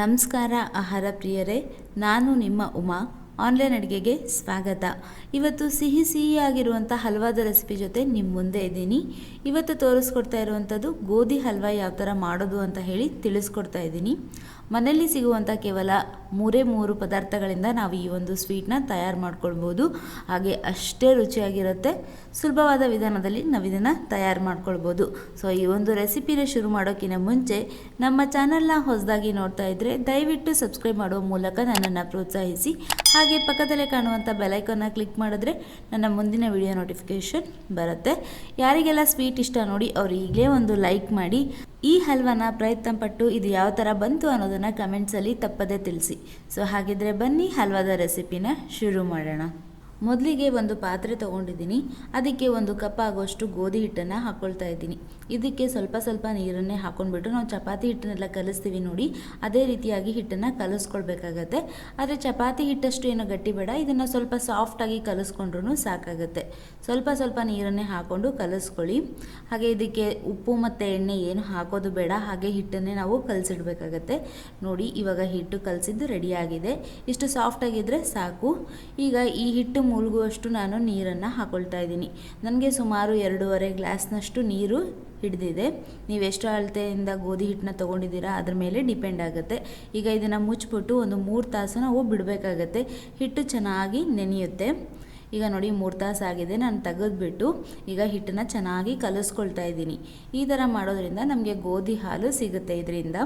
ನಮಸ್ಕಾರ ಆಹಾರ ಪ್ರಿಯರೇ, ನಾನು ನಿಮ್ಮ ಉಮಾ. ಆನ್ಲೈನ್ ಅಡುಗೆಗೆ ಸ್ವಾಗತ. ಇವತ್ತು ಸಿಹಿಯಾಗಿರುವಂಥ ಹಲ್ವಾದ ರೆಸಿಪಿ ಜೊತೆ ನಿಮ್ಮ ಮುಂದೆ ಇದ್ದೀನಿ. ಇವತ್ತು ತೋರಿಸ್ಕೊಡ್ತಾ ಇರುವಂಥದ್ದು ಗೋಧಿ ಹಲ್ವಾ ಯಾವ ಥರ ಮಾಡೋದು ಅಂತ ಹೇಳಿ ತಿಳಿಸ್ಕೊಡ್ತಾ ಇದ್ದೀನಿ. ಮನೆಯಲ್ಲಿ ಸಿಗುವಂಥ ಕೇವಲ 3 ಪದಾರ್ಥಗಳಿಂದ ನಾವು ಈ ಒಂದು ಸ್ವೀಟ್ನ ತಯಾರು ಮಾಡ್ಕೊಳ್ಬೋದು. ಹಾಗೆ ಅಷ್ಟೇ ರುಚಿಯಾಗಿರುತ್ತೆ. ಸುಲಭವಾದ ವಿಧಾನದಲ್ಲಿ ನಾವು ಇದನ್ನು ತಯಾರು ಮಾಡ್ಕೊಳ್ಬೋದು. ಸೊ ಈ ಒಂದು ರೆಸಿಪಿನ ಶುರು ಮಾಡೋಕ್ಕಿಂತ ಮುಂಚೆ ನಮ್ಮ ಚಾನಲ್ನ ಹೊಸದಾಗಿ ನೋಡ್ತಾ ಇದ್ದರೆ ದಯವಿಟ್ಟು ಸಬ್ಸ್ಕ್ರೈಬ್ ಮಾಡುವ ಮೂಲಕ ನನ್ನನ್ನು ಪ್ರೋತ್ಸಾಹಿಸಿ. ಹಾಗೆ ಪಕ್ಕದಲ್ಲೇ ಕಾಣುವಂಥ ಬೆಲೈಕನ್ನ ಕ್ಲಿಕ್ ಮಾಡಿದ್ರೆ ನನ್ನ ಮುಂದಿನ ವಿಡಿಯೋ ನೋಟಿಫಿಕೇಷನ್ ಬರುತ್ತೆ. ಯಾರಿಗೆಲ್ಲ ಸ್ವೀಟ್ ಇಷ್ಟ ನೋಡಿ ಅವರು ಈಗಲೇ ಒಂದು ಲೈಕ್ ಮಾಡಿ. ಈ ಹಲ್ವಾನ ಪ್ರಯತ್ನ ಪಟ್ಟು ಇದು ಯಾವ ಥರ ಬಂತು ಅನ್ನೋದನ್ನು ಕಮೆಂಟ್ಸಲ್ಲಿ ತಪ್ಪದೇ ತಿಳಿಸಿ. ಸೊ ಹಾಗಿದ್ರೆ ಬನ್ನಿ ಹಲ್ವಾದ ರೆಸಿಪಿನ ಶುರು ಮಾಡೋಣ. ಮೊದಲಿಗೆ ಒಂದು ಪಾತ್ರೆ ತೊಗೊಂಡಿದ್ದೀನಿ. ಅದಕ್ಕೆ 1 ಕಪ್ ಆಗುವಷ್ಟು ಗೋಧಿ ಹಿಟ್ಟನ್ನು ಹಾಕ್ಕೊಳ್ತಾ ಇದ್ದೀನಿ. ಇದಕ್ಕೆ ಸ್ವಲ್ಪ ನೀರನ್ನೇ ಹಾಕ್ಕೊಂಡ್ಬಿಟ್ಟು ನಾವು ಚಪಾತಿ ಹಿಟ್ಟನ್ನೆಲ್ಲ ಕಲಿಸ್ತೀವಿ ನೋಡಿ, ಅದೇ ರೀತಿಯಾಗಿ ಹಿಟ್ಟನ್ನು ಕಲಿಸ್ಕೊಳ್ಬೇಕಾಗತ್ತೆ. ಆದರೆ ಚಪಾತಿ ಹಿಟ್ಟಷ್ಟು ಏನೋ ಗಟ್ಟಿ ಬೇಡ, ಇದನ್ನು ಸ್ವಲ್ಪ ಸಾಫ್ಟಾಗಿ ಕಲಿಸ್ಕೊಂಡ್ರೂ ಸಾಕಾಗುತ್ತೆ. ಸ್ವಲ್ಪ ನೀರನ್ನೇ ಹಾಕ್ಕೊಂಡು ಕಲಿಸ್ಕೊಳ್ಳಿ. ಹಾಗೆ ಇದಕ್ಕೆ ಉಪ್ಪು ಮತ್ತು ಎಣ್ಣೆ ಏನು ಹಾಕೋದು ಬೇಡ, ಹಾಗೆ ಹಿಟ್ಟನ್ನೇ ನಾವು ಕಲಸಿಡ್ಬೇಕಾಗತ್ತೆ. ನೋಡಿ ಇವಾಗ ಹಿಟ್ಟು ಕಲಸಿದ್ದು ರೆಡಿಯಾಗಿದೆ. ಇಷ್ಟು ಸಾಫ್ಟಾಗಿದ್ದರೆ ಸಾಕು. ಈಗ ಈ ಹಿಟ್ಟು ಮುಳುಗುವಷ್ಟು ನಾನು ನೀರನ್ನು ಹಾಕ್ಕೊಳ್ತಾ ಇದ್ದೀನಿ. ನನಗೆ ಸುಮಾರು 2.5 ಗ್ಲಾಸ್ನಷ್ಟು ನೀರು ಹಿಡಿದಿದೆ. ನೀವೆಷ್ಟು ಅಳತೆಯಿಂದ ಗೋಧಿ ಹಿಟ್ಟನ್ನ ತೊಗೊಂಡಿದ್ದೀರಾ ಅದ್ರ ಮೇಲೆ ಡಿಪೆಂಡ್ ಆಗುತ್ತೆ. ಈಗ ಇದನ್ನು ಮುಚ್ಚಿಬಿಟ್ಟು ಒಂದು 3 ತಾಸು ನಾವು ಬಿಡಬೇಕಾಗತ್ತೆ. ಹಿಟ್ಟು ಚೆನ್ನಾಗಿ ನೆನೆಯುತ್ತೆ. ಈಗ ನೋಡಿ 3 ತಾಸು ಆಗಿದೆ. ನಾನು ತೆಗೆದ್ಬಿಟ್ಟು ಈಗ ಹಿಟ್ಟನ್ನು ಚೆನ್ನಾಗಿ ಕಲಿಸ್ಕೊಳ್ತಾ ಇದ್ದೀನಿ. ಈ ಥರ ಮಾಡೋದ್ರಿಂದ ನಮಗೆ ಗೋಧಿ ಹಾಲು ಸಿಗುತ್ತೆ. ಇದರಿಂದ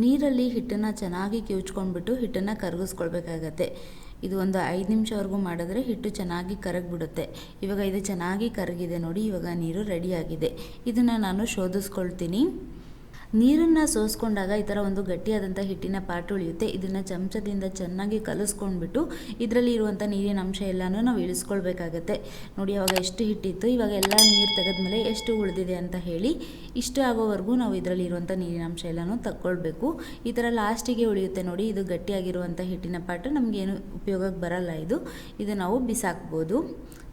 ನೀರಲ್ಲಿ ಹಿಟ್ಟನ್ನು ಚೆನ್ನಾಗಿ ಕಿವುಚ್ಕೊಂಡ್ಬಿಟ್ಟು ಹಿಟ್ಟನ್ನು ಕರಗಿಸ್ಕೊಳ್ಬೇಕಾಗತ್ತೆ. ಇದು ಒಂದು 5 ನಿಮಿಷವರೆಗೂ ಮಾಡಿದ್ರೆ ಹಿಟ್ಟು ಚೆನ್ನಾಗಿ ಕರಗಿಬಿಡುತ್ತೆ. ಇವಾಗ ಇದು ಚೆನ್ನಾಗಿ ಕರಗಿದೆ ನೋಡಿ. ಇವಾಗ ನೀರು ರೆಡಿಯಾಗಿದೆ. ಇದನ್ನು ನಾನು ಶೋಧಿಸ್ಕೊಳ್ತೀನಿ. ನೀರನ್ನು ಸೋಸ್ಕೊಂಡಾಗ ಈ ಥರ ಒಂದು ಗಟ್ಟಿಯಾದಂಥ ಹಿಟ್ಟಿನ ಪಾರ್ಟ್ ಉಳಿಯುತ್ತೆ. ಇದನ್ನು ಚಮಚದಿಂದ ಚೆನ್ನಾಗಿ ಕಲಿಸ್ಕೊಂಡ್ಬಿಟ್ಟು ಇದರಲ್ಲಿ ಇರುವಂಥ ನೀರಿನ ಅಂಶ ಎಲ್ಲನೂ ನಾವು ಇಳಿಸ್ಕೊಳ್ಬೇಕಾಗತ್ತೆ. ನೋಡಿ ಅವಾಗ ಎಷ್ಟು ಹಿಟ್ಟಿತ್ತು, ಇವಾಗ ಎಲ್ಲ ನೀರು ತೆಗೆದ್ಮೇಲೆ ಎಷ್ಟು ಉಳಿದಿದೆ ಅಂತ ಹೇಳಿ ಇಷ್ಟು ಆಗೋವರೆಗೂ ನಾವು ಇದರಲ್ಲಿ ಇರುವಂಥ ನೀರಿನ ಅಂಶ ಎಲ್ಲನೂ ತಗೊಳ್ಬೇಕು. ಈ ಥರ ಲಾಸ್ಟಿಗೆ ಉಳಿಯುತ್ತೆ ನೋಡಿ. ಇದು ಗಟ್ಟಿಯಾಗಿರುವಂಥ ಹಿಟ್ಟಿನ ಪಾರ್ಟ್ ನಮಗೇನು ಉಪಯೋಗಕ್ಕೆ ಬರಲ್ಲ. ಇದು ನಾವು ಬಿಸಾಕ್ಬೋದು.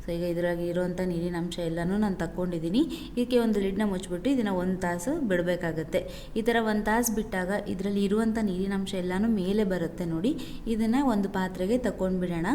ಸೊ ಈಗ ಇದರಾಗಿ ಇರುವಂಥ ನೀರಿನ ಅಂಶ ಎಲ್ಲನೂ ನಾನು ತಗೊಂಡಿದ್ದೀನಿ. ಇದಕ್ಕೆ ಒಂದು ಲಿಡ್ನ ಮುಚ್ಚಿಬಿಟ್ಟು ಇದನ್ನು 1 ತಾಸು ಬಿಡಬೇಕಾಗತ್ತೆ. ಈ ಥರ 1 ತಾಸು ಬಿಟ್ಟಾಗ ಇದರಲ್ಲಿ ಇರುವಂಥ ನೀರಿನ ಅಂಶ ಎಲ್ಲನೂ ಮೇಲೆ ಬರುತ್ತೆ ನೋಡಿ. ಇದನ್ನು ಒಂದು ಪಾತ್ರೆಗೆ ತಗೊಂಡ್ಬಿಡೋಣ.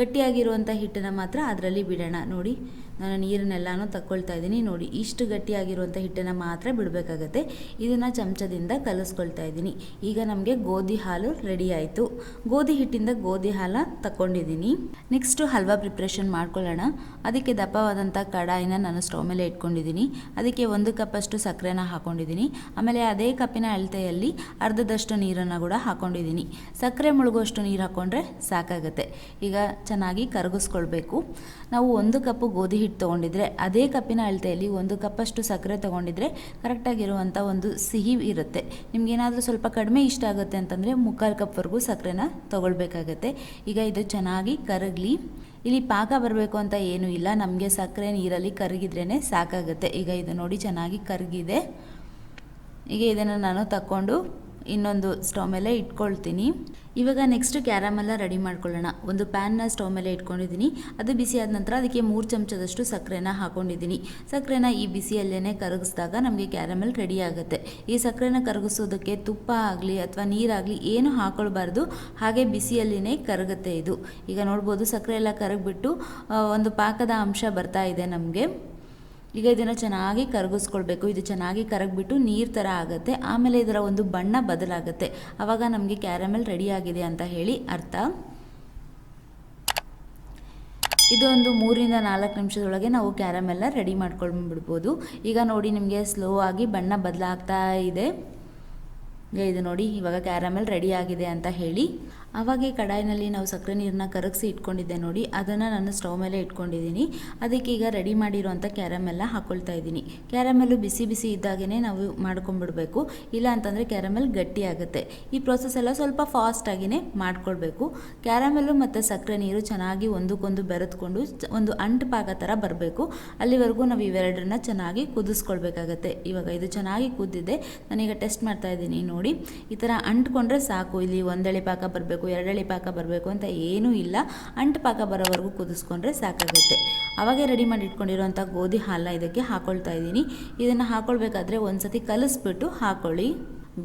ಗಟ್ಟಿಯಾಗಿರುವಂಥ ಹಿಟ್ಟನ್ನು ಮಾತ್ರ ಅದರಲ್ಲಿ ಬಿಡೋಣ. ನೋಡಿ ನಾನು ನೀರನ್ನೆಲ್ಲನೂ ತಗೊಳ್ತಾ ಇದ್ದೀನಿ. ನೋಡಿ ಇಷ್ಟು ಗಟ್ಟಿಯಾಗಿರುವಂಥ ಹಿಟ್ಟನ್ನು ಮಾತ್ರ ಬಿಡಬೇಕಾಗತ್ತೆ. ಇದನ್ನು ಚಮಚದಿಂದ ಕಲಿಸ್ಕೊಳ್ತಾ ಇದ್ದೀನಿ. ಈಗ ನಮಗೆ ಗೋಧಿ ಹಾಲು ರೆಡಿ ಆಯಿತು. ಗೋಧಿ ಹಿಟ್ಟಿಂದ ಗೋಧಿ ಹಾಲು ತಗೊಂಡಿದ್ದೀನಿ. ನೆಕ್ಸ್ಟು ಹಲ್ವಾ ಪ್ರಿಪ್ರೇಷನ್ ಮಾಡ್ಕೊಳ್ಳೋಣ. ಅದಕ್ಕೆ ದಪ್ಪವಾದಂಥ ಕಡಾಯಿನ ನಾನು ಸ್ಟವ್ ಮೇಲೆ ಇಟ್ಕೊಂಡಿದ್ದೀನಿ. ಅದಕ್ಕೆ 1 ಕಪ್ಪಷ್ಟು ಸಕ್ಕರೆನ ಹಾಕ್ಕೊಂಡಿದ್ದೀನಿ. ಆಮೇಲೆ ಅದೇ ಕಪ್ಪಿನ ಅಳತೆಯಲ್ಲಿ ಅರ್ಧದಷ್ಟು ನೀರನ್ನು ಕೂಡ ಹಾಕ್ಕೊಂಡಿದ್ದೀನಿ. ಸಕ್ಕರೆ ಮುಳುಗುವಷ್ಟು ನೀರು ಹಾಕ್ಕೊಂಡ್ರೆ ಸಾಕಾಗುತ್ತೆ. ಈಗ ಚೆನ್ನಾಗಿ ಕರಗಿಸ್ಕೊಳ್ಬೇಕು. ನಾವು 1 ಕಪ್ಪು ಗೋಧಿ ಹಿಟ್ಟು ತೊಗೊಂಡಿದ್ರೆ ಅದೇ ಕಪ್ಪಿನ ಅಳತೆಯಲ್ಲಿ 1 ಕಪ್ಪಷ್ಟು ಸಕ್ಕರೆ ತೊಗೊಂಡಿದ್ರೆ ಕರೆಕ್ಟಾಗಿರುವಂಥ ಒಂದು ಸಿಹಿ ಇರುತ್ತೆ. ನಿಮಗೇನಾದರೂ ಸ್ವಲ್ಪ ಕಡಿಮೆ ಇಷ್ಟ ಆಗುತ್ತೆ ಅಂತಂದರೆ 3/4 ಕಪ್ವರೆಗೂ ಸಕ್ಕರೆನ ತೊಗೊಳ್ಬೇಕಾಗತ್ತೆ. ಈಗ ಇದು ಚೆನ್ನಾಗಿ ಕರಗಲಿ. ಇಲ್ಲಿ ಪಾಕ ಬರಬೇಕು ಅಂತ ಏನೂ ಇಲ್ಲ, ನಮಗೆ ಸಕ್ಕರೆ ನೀರಲ್ಲಿ ಕರಗಿದ್ರೇ ಸಾಕಾಗುತ್ತೆ. ಈಗ ಇದು ನೋಡಿ ಚೆನ್ನಾಗಿ ಕರಗಿದೆ. ಈಗ ಇದನ್ನು ನಾನು ತಗೊಂಡು ಇನ್ನೊಂದು ಸ್ಟವ್ ಮೇಲೆ ಇಟ್ಕೊಳ್ತೀನಿ. ಇವಾಗ ನೆಕ್ಸ್ಟ್ ಕ್ಯಾರಮೆಲ್ಲ ರೆಡಿ ಮಾಡ್ಕೊಳ್ಳೋಣ. ಒಂದು ಪ್ಯಾನ್ನ ಸ್ಟವ್ ಮೇಲೆ ಇಟ್ಕೊಂಡಿದ್ದೀನಿ. ಅದು ಬಿಸಿ ಆದ ನಂತರ ಅದಕ್ಕೆ 3 ಚಮಚದಷ್ಟು ಸಕ್ಕರೆನ ಹಾಕ್ಕೊಂಡಿದ್ದೀನಿ. ಸಕ್ಕರೆನ ಈ ಬಿಸಿಯಲ್ಲೇ ಕರಗಿಸಿದಾಗ ನಮಗೆ ಕ್ಯಾರಮೆಲ್ ರೆಡಿ ಆಗುತ್ತೆ. ಈ ಸಕ್ಕರೆನ ಕರಗಿಸೋದಕ್ಕೆ ತುಪ್ಪ ಆಗಲಿ ಅಥವಾ ನೀರಾಗಲಿ ಏನು ಹಾಕ್ಕೊಳ್ಬಾರ್ದು. ಹಾಗೆ ಬಿಸಿಯಲ್ಲಿನೇ ಕರಗುತ್ತೆ ಇದು. ಈಗ ನೋಡ್ಬೋದು ಸಕ್ಕರೆ ಎಲ್ಲ ಕರಗಿಬಿಟ್ಟು ಒಂದು ಪಾಕದ ಅಂಶ ಬರ್ತಾ ಇದೆ ನಮಗೆ. ಈಗ ಇದನ್ನು ಚೆನ್ನಾಗಿ ಕರಗಿಸ್ಕೊಳ್ಬೇಕು. ಇದು ಚೆನ್ನಾಗಿ ಕರಗಿಬಿಟ್ಟು ನೀರು ಥರ ಆಗುತ್ತೆ. ಆಮೇಲೆ ಇದರ ಒಂದು ಬಣ್ಣ ಬದಲಾಗುತ್ತೆ. ಆವಾಗ ನಮಗೆ ಕ್ಯಾರಮೆಲ್ ರೆಡಿ ಆಗಿದೆ ಅಂತ ಹೇಳಿ ಅರ್ಥ. ಇದು ಒಂದು 3-4 ನಿಮಿಷದೊಳಗೆ ನಾವು ಕ್ಯಾರಮೆಲ್ಲ ರೆಡಿ ಮಾಡ್ಕೊಂಡ್ಬಿಡ್ಬೋದು. ಈಗ ನೋಡಿ ನಿಮಗೆ ಸ್ಲೋ ಆಗಿ ಬಣ್ಣ ಬದಲಾಗ್ತಾ ಇದೆ. ಇದು ನೋಡಿ ಇವಾಗ ಕ್ಯಾರಮೆಲ್ ರೆಡಿ ಆಗಿದೆ ಅಂತ ಹೇಳಿ. ಆವಾಗೆ ಕಡಾಯಿನಲ್ಲಿ ನಾವು ಸಕ್ಕರೆ ನೀರನ್ನ ಕರಗಿಸಿ ಇಟ್ಕೊಂಡಿದ್ದೆ ನೋಡಿ, ಅದನ್ನು ನಾನು ಸ್ಟವ್ ಮೇಲೆ ಇಟ್ಕೊಂಡಿದ್ದೀನಿ. ಅದಕ್ಕೆ ಈಗ ರೆಡಿ ಮಾಡಿರೋಂಥ ಕ್ಯಾರಮೆಲ್ಲ ಹಾಕ್ಕೊಳ್ತಾ ಇದ್ದೀನಿ. ಕ್ಯಾರಮೆಲ್ಲು ಬಿಸಿ ಇದ್ದಾಗೇ ನಾವು ಮಾಡ್ಕೊಂಡ್ಬಿಡ್ಬೇಕು, ಇಲ್ಲ ಅಂತಂದರೆ ಕ್ಯಾರಮೆಲ್ ಗಟ್ಟಿ ಆಗುತ್ತೆ. ಈ ಪ್ರೋಸೆಸ್ ಎಲ್ಲ ಸ್ವಲ್ಪ ಫಾಸ್ಟಾಗಿಯೇ ಮಾಡ್ಕೊಳ್ಬೇಕು. ಕ್ಯಾರಮೆಲ್ಲು ಮತ್ತು ಸಕ್ಕರೆ ನೀರು ಚೆನ್ನಾಗಿ ಒಂದಕ್ಕೊಂದು ಬೆರೆತ್ಕೊಂಡು ಒಂದು ಅಂಟು ಪಾಕ ಥರ ಬರಬೇಕು. ಅಲ್ಲಿವರೆಗೂ ನಾವು ಇವೆರಡನ್ನ ಚೆನ್ನಾಗಿ ಕುದಿಸ್ಕೊಳ್ಬೇಕಾಗತ್ತೆ. ಇವಾಗ ಇದು ಚೆನ್ನಾಗಿ ಕುದ್ದಿದೆ. ನಾನೀಗ ಟೆಸ್ಟ್ ಮಾಡ್ತಾ ಇದ್ದೀನಿ ನೋಡಿ. ಈ ಥರ ಅಂಟ್ಕೊಂಡ್ರೆ ಸಾಕು. ಇಲ್ಲಿ 1 ಎಳೆ ಪಾಕ ಬರಬೇಕು, 2 ಎಳೆ ಪಾಕ ಬರಬೇಕು ಅಂತ ಏನೂ ಇಲ್ಲ. ಅಂಟು ಪಾಕ ಬರೋವರೆಗೂ ಕುದಿಸ್ಕೊಂಡ್ರೆ ಸಾಕಾಗುತ್ತೆ. ಅವಾಗೆ ರೆಡಿ ಮಾಡಿ ಇಟ್ಕೊಂಡಿರೋಂಥ ಗೋಧಿ ಹಾಲನ್ನ ಇದಕ್ಕೆ ಹಾಕ್ಕೊಳ್ತಾ ಇದ್ದೀನಿ. ಇದನ್ನು ಹಾಕ್ಕೊಳ್ಬೇಕಾದ್ರೆ ಒಂದು ಸತಿ ಕಲಿಸ್ಬಿಟ್ಟು ಹಾಕ್ಕೊಳ್ಳಿ.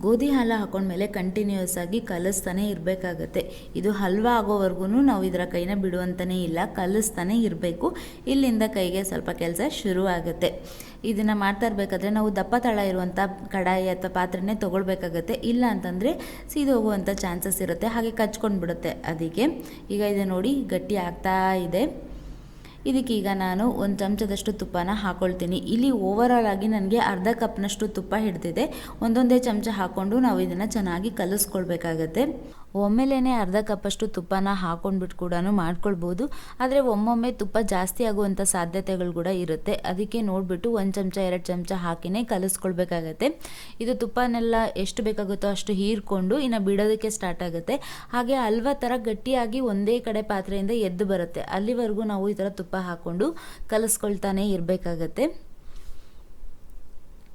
ಗೋಧಿ ಹಾಲು ಹಾಕೊಂಡ್ಮೇಲೆ ಕಂಟಿನ್ಯೂಸ್ ಆಗಿ ಕಲಿಸ್ತಾನೆ ಇರಬೇಕಾಗತ್ತೆ. ಇದು ಹಲ್ವಾ ಆಗೋವರೆಗೂ ನಾವು ಇದರ ಕೈನ ಬಿಡುವಂತನೇ ಇಲ್ಲ, ಕಲಿಸ್ತಾನೆ ಇರಬೇಕು. ಇಲ್ಲಿಂದ ಕೈಗೆ ಸ್ವಲ್ಪ ಕೆಲಸ ಶುರು ಆಗುತ್ತೆ. ಇದನ್ನು ಮಾಡ್ತಾ ಇರಬೇಕಾದ್ರೆ ನಾವು ದಪ್ಪ ತಳ ಇರುವಂಥ ಕಡಾಯಿ ಅಥವಾ ಪಾತ್ರೆನೇ ತೊಗೊಳ್ಬೇಕಾಗತ್ತೆ. ಇಲ್ಲ ಅಂತಂದರೆ ಸೀದು ಹೋಗುವಂಥ ಚಾನ್ಸಸ್ ಇರುತ್ತೆ, ಹಾಗೆ ಕಚ್ಕೊಂಡು ಬಿಡುತ್ತೆ. ಅದಕ್ಕೆ ಈಗ ಇದು ನೋಡಿ ಗಟ್ಟಿ ಆಗ್ತಾ ಇದೆ. ಇದಕ್ಕೀಗ ನಾನು ಒಂದು ಚಮಚದಷ್ಟು ತುಪ್ಪನ ಹಾಕ್ಕೊಳ್ತೀನಿ. ಇಲ್ಲಿ ಓವರಾಲ್ ಆಗಿ ನನಗೆ ಅರ್ಧ ಕಪ್ನಷ್ಟು ತುಪ್ಪ ಹಿಡಿದಿದೆ. ಒಂದೊಂದೇ ಚಮಚ ಹಾಕ್ಕೊಂಡು ನಾವು ಇದನ್ನು ಚೆನ್ನಾಗಿ ಕಲಿಸ್ಕೊಳ್ಬೇಕಾಗತ್ತೆ. ಒಮ್ಮೆಲೇ ಅರ್ಧ ಕಪ್ಪಷ್ಟು ತುಪ್ಪನ ಹಾಕ್ಕೊಂಡ್ಬಿಟ್ಟು ಕೂಡ ಮಾಡ್ಕೊಳ್ಬೋದು. ಆದರೆ ಒಮ್ಮೊಮ್ಮೆ ತುಪ್ಪ ಜಾಸ್ತಿ ಆಗುವಂಥ ಸಾಧ್ಯತೆಗಳು ಕೂಡ ಇರುತ್ತೆ. ಅದಕ್ಕೆ ನೋಡಿಬಿಟ್ಟು 1 ಚಮಚ 2 ಚಮಚ ಹಾಕಿನೇ ಕಲಿಸ್ಕೊಳ್ಬೇಕಾಗತ್ತೆ. ಇದು ತುಪ್ಪನೆಲ್ಲ ಎಷ್ಟು ಬೇಕಾಗುತ್ತೋ ಅಷ್ಟು ಹೀರ್ಕೊಂಡು ಇನ್ನು ಬಿಡೋದಕ್ಕೆ ಸ್ಟಾರ್ಟ್ ಆಗುತ್ತೆ. ಹಾಗೆ ಹಲ್ವಾ ಥರ ಗಟ್ಟಿಯಾಗಿ ಒಂದೇ ಕಡೆ ಪಾತ್ರೆಯಿಂದ ಎದ್ದು ಬರುತ್ತೆ. ಅಲ್ಲಿವರೆಗೂ ನಾವು ಈ ಥರ ತುಪ್ಪ ಹಾಕ್ಕೊಂಡು ಕಲಿಸ್ಕೊಳ್ತಾನೆ ಇರಬೇಕಾಗತ್ತೆ.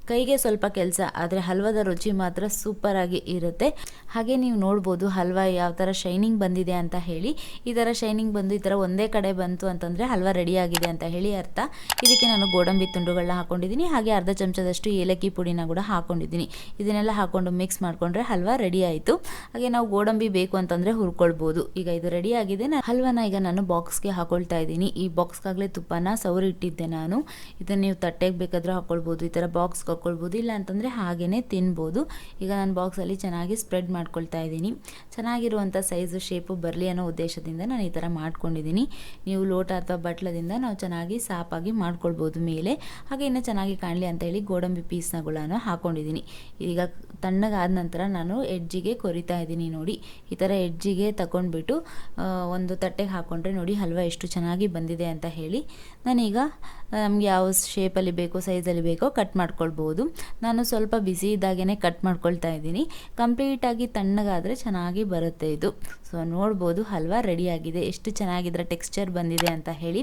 ಕೈಗೆ ಸ್ವಲ್ಪ ಕೆಲಸ, ಆದರೆ ಹಲ್ವಾದ ರುಚಿ ಮಾತ್ರ ಸೂಪರಾಗಿ ಇರುತ್ತೆ. ಹಾಗೆ ನೀವು ನೋಡ್ಬೋದು ಹಲ್ವಾ ಯಾವ ಥರ ಶೈನಿಂಗ್ ಬಂದಿದೆ ಅಂತ ಹೇಳಿ. ಈ ಥರ ಶೈನಿಂಗ್ ಬಂದು ಈ ಥರ ಒಂದೇ ಕಡೆ ಬಂತು ಅಂತಂದರೆ ಹಲ್ವಾ ರೆಡಿಯಾಗಿದೆ ಅಂತ ಹೇಳಿ ಅರ್ಥ. ಇದಕ್ಕೆ ನಾನು ಗೋಡಂಬಿ ತುಂಡುಗಳನ್ನ ಹಾಕ್ಕೊಂಡಿದ್ದೀನಿ. ಹಾಗೆ ಅರ್ಧ ಚಮಚದಷ್ಟು ಏಲಕ್ಕಿ ಪುಡಿನ ಕೂಡ ಹಾಕ್ಕೊಂಡಿದ್ದೀನಿ. ಇದನ್ನೆಲ್ಲ ಹಾಕ್ಕೊಂಡು ಮಿಕ್ಸ್ ಮಾಡಿಕೊಂಡ್ರೆ ಹಲ್ವಾ ರೆಡಿ ಆಯಿತು. ಹಾಗೆ ನಾವು ಗೋಡಂಬಿ ಬೇಕು ಅಂತಂದರೆ ಹುರ್ಕೊಳ್ಬೋದು. ಈಗ ಇದು ರೆಡಿಯಾಗಿದೆ. ಹಲ್ವಾನ ಈಗ ನಾನು ಬಾಕ್ಸ್ಗೆ ಹಾಕೊಳ್ತಾ ಇದ್ದೀನಿ. ಈ ಬಾಕ್ಸ್ಗಾಗಲೇ ತುಪ್ಪನ ಸವರಿಟ್ಟಿದ್ದೆ ನಾನು. ಇದನ್ನು ನೀವು ತಟ್ಟೆಗೆ ಬೇಕಾದರೂ ಹಾಕ್ಕೊಳ್ಬೋದು, ಈ ಥರ ಬಾಕ್ಸ್ ಹಾಕ್ಕೊಳ್ಬೋದು. ಇಲ್ಲ ಅಂತಂದರೆ ಹಾಗೇ ತಿನ್ಬೋದು. ಈಗ ನಾನು ಬಾಕ್ಸಲ್ಲಿ ಚೆನ್ನಾಗಿ ಸ್ಪ್ರೆಡ್ ಮಾಡ್ಕೊಳ್ತಾ ಇದ್ದೀನಿ. ಚೆನ್ನಾಗಿರುವಂಥ ಸೈಜು ಶೇಪು ಬರಲಿ ಅನ್ನೋ ಉದ್ದೇಶದಿಂದ ನಾನು ಈ ಥರ ಮಾಡ್ಕೊಂಡಿದ್ದೀನಿ. ನೀವು ಲೋಟ ಅಥವಾ ಬಟ್ಲದಿಂದ ನಾವು ಚೆನ್ನಾಗಿ ಸಾಪಾಗಿ ಮಾಡ್ಕೊಳ್ಬೋದು ಮೇಲೆ. ಹಾಗೆ ಇನ್ನೂ ಚೆನ್ನಾಗಿ ಕಾಣಲಿ ಅಂತ ಹೇಳಿ ಗೋಡಂಬಿ ಪೀಸ್ನಗಳನ್ನು ಹಾಕ್ಕೊಂಡಿದ್ದೀನಿ. ಈಗ ತಣ್ಣಗಾದ ನಂತರ ನಾನು ಎಡ್ಜಿಗೆ ಕೊರಿತಾ ಇದ್ದೀನಿ. ನೋಡಿ ಈ ಥರ ಎಡ್ಜಿಗೆ ತಗೊಂಡ್ಬಿಟ್ಟು ಒಂದು ತಟ್ಟೆಗೆ ಹಾಕ್ಕೊಂಡ್ರೆ ನೋಡಿ ಹಲ್ವಾ ಎಷ್ಟು ಚೆನ್ನಾಗಿ ಬಂದಿದೆ ಅಂತ ಹೇಳಿ. ನಾನೀಗ ನಮ್ಗೆ ಯಾವ ಶೇಪಲ್ಲಿ ಬೇಕೋ ಸೈಜಲ್ಲಿ ಬೇಕೋ ಕಟ್ ಮಾಡ್ಕೊಳ್ಬೋದು. ನಾನು ಸ್ವಲ್ಪ ಬಿಸಿ ಇದ್ದಾಗೇ ಕಟ್ ಮಾಡ್ಕೊಳ್ತಾ ಇದ್ದೀನಿ. ಕಂಪ್ಲೀಟಾಗಿ ತಣ್ಣಗಾದರೆ ಚೆನ್ನಾಗಿ ಬರುತ್ತೆ ಇದು. ಸೊ ನೋಡ್ಬೋದು ಹಲ್ವಾ ರೆಡಿಯಾಗಿದೆ, ಎಷ್ಟು ಚೆನ್ನಾಗಿದ್ರೆ ಟೆಕ್ಸ್ಚರ್ ಬಂದಿದೆ ಅಂತ ಹೇಳಿ.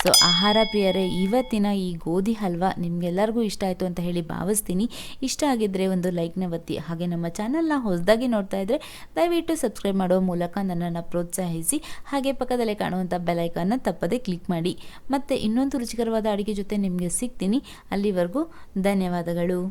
ಸೊ ಆಹಾರ ಪ್ರಿಯರೇ, ಇವತ್ತಿನ ಈ ಗೋಧಿ ಹಲ್ವಾ ನಿಮಗೆಲ್ಲರಿಗೂ ಇಷ್ಟ ಆಯಿತು ಅಂತ ಹೇಳಿ ಭಾವಿಸ್ತೀನಿ. ಇಷ್ಟ ಆಗಿದ್ದರೆ ಒಂದು ಲೈಕ್ನ ಒತ್ತಿ. ಹಾಗೆ ನಮ್ಮ ಚಾನಲ್ನ ಹೊಸದಾಗಿ ನೋಡ್ತಾ ಇದ್ದರೆ ದಯವಿಟ್ಟು ಸಬ್ಸ್ಕ್ರೈಬ್ ಮಾಡೋ ಮೂಲಕ ನನ್ನನ್ನು ಪ್ರೋತ್ಸಾಹಿಸಿ. ಹಾಗೆ ಪಕ್ಕದಲ್ಲೇ ಕಾಣುವಂಥ ಬೆಲ್ ಐಕಾನ್ನ ತಪ್ಪದೇ ಕ್ಲಿಕ್ ಮಾಡಿ. ಮತ್ತು ಇನ್ನೊಂದು ರುಚಿಕರವಾದ ಅಡುಗೆ ಜೊತೆ ನಿಮಗೆ ಸಿಗ್ತೀನಿ. ಅಲ್ಲಿವರೆಗೂ ಧನ್ಯವಾದಗಳು.